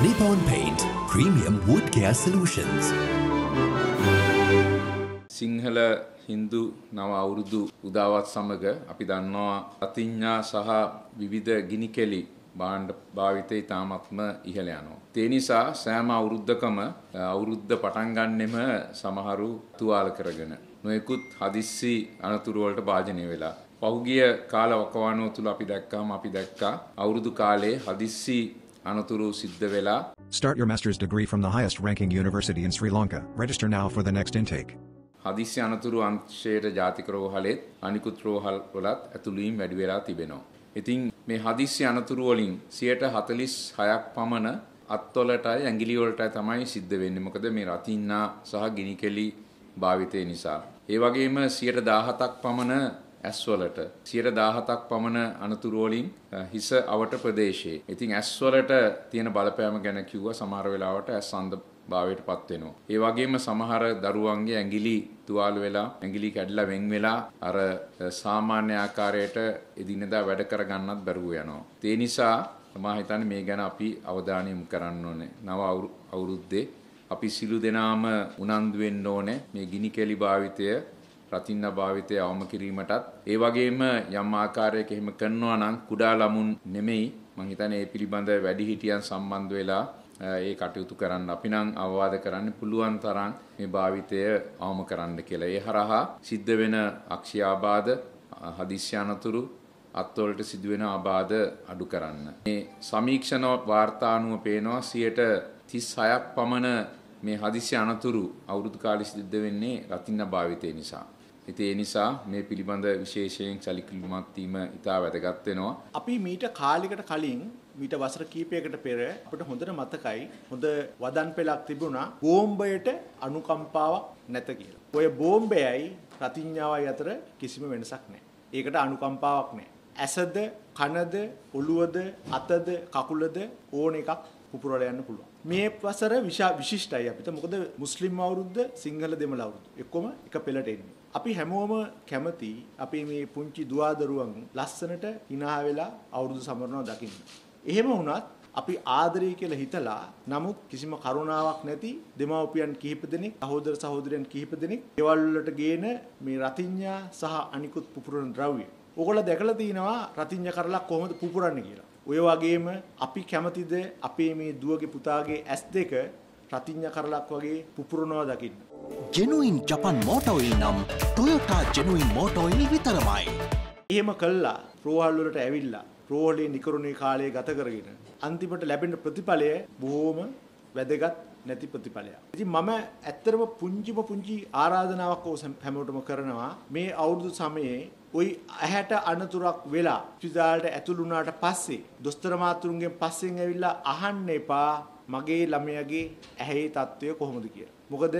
Nippon Paint Premium Wood Care Solutions. Sinhala Hindu නව අවුරුදු උදාවත් සමග අපි දන්නවා අතිඤ්ඤා සහ විවිධ ගිනිකෙලි භාණ්ඩ භාවිතය තාමත්ම ඉහළ යනවා. ඒ නිසා සෑම අවුරුද්දකම අවුරුද්ද පටන් ගන්නෙම සමහරු තුවාල කරගෙන නොයෙකුත් හදිස්සි අනතුරු වලට භාජනය වෙලා පහුගිය කාල වකවානුව තුල අපි දැක්කා අවුරුදු කාලේ හදිස්සි අනතුරු සිද්ධ වෙලා. Start your master's degree from the highest ranking university in Sri Lanka. Register now for the next intake. හදිස්සි අනතුරු අංශයේ ජාතික රෝහලෙත් අනිකුත් රෝහල් වලත් ඇතුළු වීම වැඩි වෙලා තිබෙනවා. ඉතින් මේ හදිස්සි අනතුරු වලින් 46% පමණ අත්වලටයි ඇඟිලි වලටයි තමයි සිද්ධ වෙන්නේ. මොකද මේ රතින්නා සහ ගිනිකෙලි භාවිතය නිසා. ඒ වගේම 17%ක් පමණ ඇස්වලට 17%ක් පමණ අනතුරු වලින් හිස අවට ප්‍රදේශයේ. ඉතින් ඇස්වලට තියෙන බලපෑම ගැන කිව්වා සමහර වෙලාවට ඇස් අන්ධ භාවයටපත් වෙනවා. ඒ වගේම සමහර දරුවන්ගේ ඇඟිලි තුවාල වෙලා ඇඟිලි කැඩලා වෙන් වෙලා අර සාමාන්‍ය ආකාරයට එදිනෙදා වැඩ කර ගන්නත් බැරුව යනවා. ඒ නිසා මම හිතන්නේ මේ ගැන අපි අවධානය යොමු කරන්න ඕනේ. නව අවුරුද්දේ අපි සිළු දෙනාම උනන්දු වෙන්න ඕනේ මේ ගිනිකෙලි භාවිතය රතින්න භාවිතය අවම කිරීමටත් ඒ වගේම යම් ආකාරයක එහෙම කරනවා නම් කුඩා ළමුන් නෙමෙයි මම හිතන්නේ ඒ පිළිබඳ වැඩිහිටියන් සම්බන්ධ වෙලා ඒ කටයුතු කරන්න අපි නම් අවවාද කරන්න පුළුවන් තරම් මේ භාවිතය අවම කරන්න කියලා. ඒ හරහා සිද්ධ වෙන අක්ෂය ආබාධ හදිස්සි අනතුරු අත්වලට සිදුවෙන ආබාධ අඩු කරන්න. මේ සමීක්ෂණ වාර්තා අනුව පේනවා 36ක් පමණ මේ හදිස්සි අනතුරු අවුරුදු කාලෙ සිද්ධ වෙන්නේ රතින්න භාවිතය නිසා. ඒ නිසා මේ පිළිබඳ විශේෂයෙන් සැලකිලිමත් වීම ඉතා වැදගත් වෙනවා. අපි මීට කාලයකට කලින් මීට වසර කිහිපයකට පෙර අපිට හොඳට මතකයි හොඳ වදන් පෙළක් තිබුණා බෝම්බයට අනුකම්පාවක් නැත කියලා. ඔය බෝම්බයයි රතිඤ්ඤාවයි අතර කිසිම වෙනසක් නැහැ. ඒකට අනුකම්පාවක් නැහැ. ඇසද, කනද, ඔළුවද, අතද, කකුලද ඕන එකක් පුපුරලා යන්න පුළුවන්. මේ වසර විශිෂ්ටයි අපිට. මොකද මුස්ලිම් අවුරුද්ද සිංහල දෙමළ අවුරුද්ද එක්කම එක පෙළට එන්නේ. අපි හැමෝම කැමති අපි මේ පුංචි දුවදරුවන් ලස්සනට hina වෙලා අවුරුදු සමරනවා දකින්න. එහෙම වුණත් අපි ආදරය කියලා හිතලා නමුත් කිසිම කරුණාවක් නැති දෙමව්පියන් කිහිප දෙනෙක් සහෝදර සහෝදරයන් කිහිප දෙනෙක් ගෙවල් වලට ගේන මේ රතිඤ්ඤා සහ අනිකුත් පුපුරන ද්‍රව්‍ය. ඕගොල්ලෝ දැකලා තිනවා රතිඤ්ඤා කරලා කොහොමද පුපුරන්නේ කියලා. ඔය වගේම අපි කැමතිද අපේ මේ දුවගේ පුතාගේ ඇස් දෙක රතිඤ්ඤා කරලක් වගේ පුපුරනවා දකින්න. Genuine Japan Motor Oil නම් Toyota Genuine Motor Oil විතරමයි. එහෙම කළා රෝහල් වලට ඇවිල්ලා රෝහලේ නිකරුණේ කාලය ගත කරගෙන අන්තිමට ලැබෙන ප්‍රතිඵලය බොහොම වැදගත් නැති ප්‍රතිඵලයක්. ඉතින් මම ඇත්තටම පුංචි ආරාධනාවක් හැමෝටම කරනවා මේ අවුරුදු සමයේ ওই ඇහැට අනතුරක් වෙලා ඉස්පිරිතාලට ඇතුළු වුණාට පස්සේ දොස්තර මාතුරුන්ගෙන් පස්සෙන් ඇවිල්ලා අහන්න එපා මගේ ළමයාගේ ඇහි තත්ත්වය කොහොමද කියලා. මොකද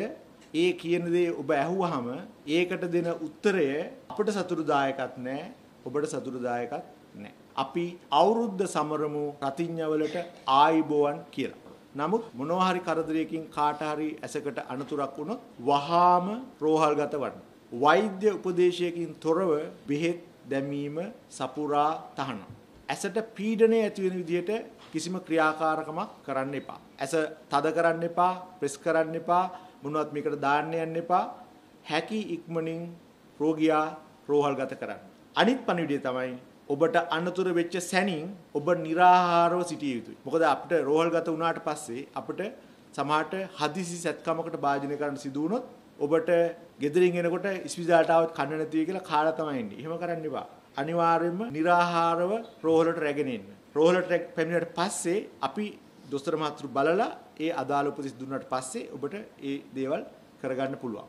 ඒ කියන දේ ඔබ ඇහුවාම ඒකට දෙන උත්තරය අපට සතුටුදායකත් නැහැ ඔබට සතුටුදායකත් නැහැ. අපි අවුරුද්ද සමරමු රතිඤ්ඤවලට ආයිබෝවන් කියලා. නමුත් මොනවා හරි කරදරයකින් කාට හරි ඇසකට අනතුරක් වුණොත් වහාම රෝහල්ගත වන්න. වෛද්‍ය උපදේශයකින් තොරව බෙහෙත් දැමීම සපුරා තහනම්. ඇසට පීඩනය ඇති වෙන විදිහට කිසිම ක්‍රියාකාරකමක් කරන්න එපා. ඇස තද කරන්න එපා, ප්‍රෙස් කරන්න එපා, මොනවත් මේකට දාන්න යන්න එපා. හැකි ඉක්මනින් රෝගියා රෝහල්ගත කරන්න. අනිත් පණිවිඩය තමයි ඔබට අනතුරු වෙච්ච සැනින් ඔබ निराහාරව සිටිය යුතුයි. මොකද අපිට රෝහල්ගත වුණාට පස්සේ අපිට සමහරට හදිසි සැත්කමකට භාජනය කරන්න සිදු වුණොත් ඔබට ගෙදරින් එනකොට ඉස්පිරිතාලට ආවත් කන්න නැති වෙයි කියලා කාලා තමයි එන්නේ. එහෙම කරන්න එපා. අනිවාර්යයෙන්ම निराහාරව රෝහලට රැගෙන එන්න. රෝහලට පැමිණියට පස්සේ අපි දොස්තර මහතුරු බලලා ඒ අදාළ උපදෙස් දුන්නාට පස්සේ ඔබට ඒ දේවල් කරගන්න පුළුවන්.